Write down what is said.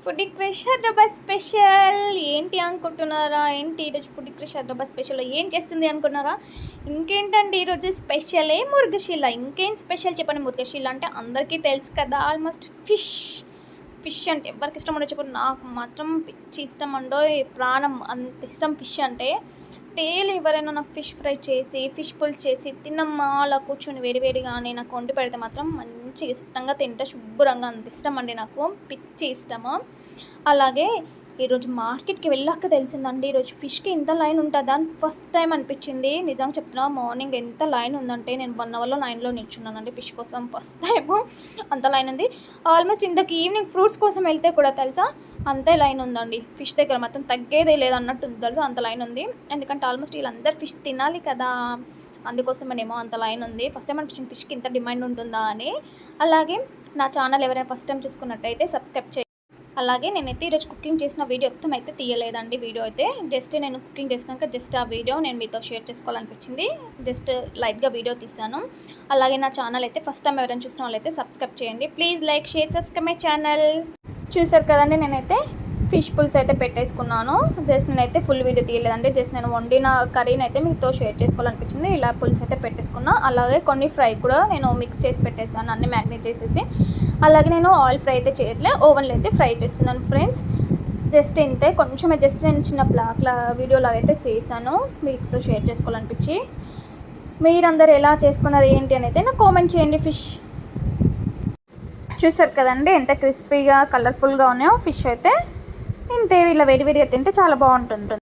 Food crush Hyderabad special ఏంటి అనుకుంటున్నారా? ఏంటి ఈరోజు ఫుడ్ క్రష్ హైదరాబాద్ స్పెషల్లో ఏం చేస్తుంది అనుకున్నారా? ఇంకేంటండి ఈరోజు స్పెషలే మురుగశీల. ఇంకేం స్పెషల్ చెప్పండి. మురుగశీల అంటే అందరికీ తెలుసు కదా, ఆల్మోస్ట్ ఫిష్ అంటే ఎవరికి ఇష్టం ఉండో చెప్పండి. నాకు మాత్రం పిచ్చి ఇష్టం అండో, ప్రాణం అంత ఇష్టం ఫిష్ అంటే. డైలీ ఎవరైనా నాకు ఫిష్ ఫ్రై చేసి ఫిష్ పుల్స్ చేసి తిన్నమ్మా అలా కూర్చొని వేడివేడిగానే నాకు వండి పెడితే మాత్రం మంచిగా ఇష్టంగా తింటా, శుభ్రంగా. అంత ఇష్టం అండి, నాకు పిచ్చి ఇష్టము. అలాగే ఈరోజు మార్కెట్కి వెళ్ళాక తెలిసిందండి, ఈరోజు ఫిష్కి ఇంత లైన్ ఉంటుందా అని ఫస్ట్ టైం అనిపించింది. నిజంగా చెప్తున్నా, మార్నింగ్ ఎంత లైన్ ఉందంటే నేను 1 అవర్లో లైన్లో నిల్చున్నానండి ఫిష్ కోసం. ఫస్ట్ టైము అంత లైన్ ఉంది. ఆల్మోస్ట్ ఇంతకు ఈవినింగ్ ఫ్రూట్స్ కోసం వెళ్తే కూడా తెలుసా అంతే లైన్ ఉందండి. ఫిష్ దగ్గర మాత్రం తగ్గేదే లేదన్నట్టు ఉంది తెలుసా, అంత లైన్ ఉంది. ఎందుకంటే ఆల్మోస్ట్ వీళ్ళందరూ ఫిష్ తినాలి కదా, అందుకోసమనేమో అంత లైన్ ఉంది. ఫస్ట్ టైం అనిపించింది ఫిష్కి ఇంత డిమాండ్ ఉంటుందా అని. అలాగే నా ఛానల్ ఎవరైనా ఫస్ట్ టైం చూసుకున్నట్టయితే సబ్స్క్రైబ్ చేయండి. అలాగే నేనైతే ఈరోజు కుకింగ్ చేసిన వీడియో మొత్తం అయితే తీయలేదండి. వీడియో అయితే జస్ట్ నేను కుకింగ్ చేసినాక జస్ట్ ఆ వీడియో నేను మీతో షేర్ చేసుకోవాలనిపించింది. జస్ట్ లైట్గా వీడియో తీసాను. అలాగే నా ఛానల్ అయితే ఫస్ట్ టైం ఎవరైనా చూసిన వాళ్ళైతే సబ్స్క్రైబ్ చేయండి. Please like, share, subscribe my channel. చూసారు కదండి, నేనైతే ఫిష్ పుల్స్ అయితే పెట్టేసుకున్నాను. జస్ట్ నేనైతే ఫుల్ వీడియో తీయలేదండి. జస్ట్ నేను వండిన కర్రీని అయితే మీతో షేర్ చేసుకోవాలనిపించింది. ఇలా పుల్స్ అయితే పెట్టేసుకున్నా. అలాగే కొన్ని ఫ్రై కూడా నేను మిక్స్ చేసి పెట్టేసాను, అన్ని మ్యాగ్నేట్ చేసేసి. అలాగే నేను ఆయిల్ ఫ్రై అయితే చేయట్లే, ఓవెన్లో అయితే ఫ్రై చేస్తున్నాను ఫ్రెండ్స్. జస్ట్ ఇంతే, కొంచెం జస్ట్ నేను చిన్న బ్లాగ్లా వీడియోలాగా అయితే చేశాను, మీతో షేర్ చేసుకోవాలనిపించి. మీరందరూ ఎలా చేసుకున్నారు ఏంటి అని అయితే నాకు కామెంట్ చేయండి. ఫిష్ చూసారు కదండి ఎంత క్రిస్పీగా కలర్ఫుల్గా ఉన్నాయో ఫిష్ అయితే. ఇంతే, ఇలా వేడివేడిగా తింటే చాలా బాగుంటుంది.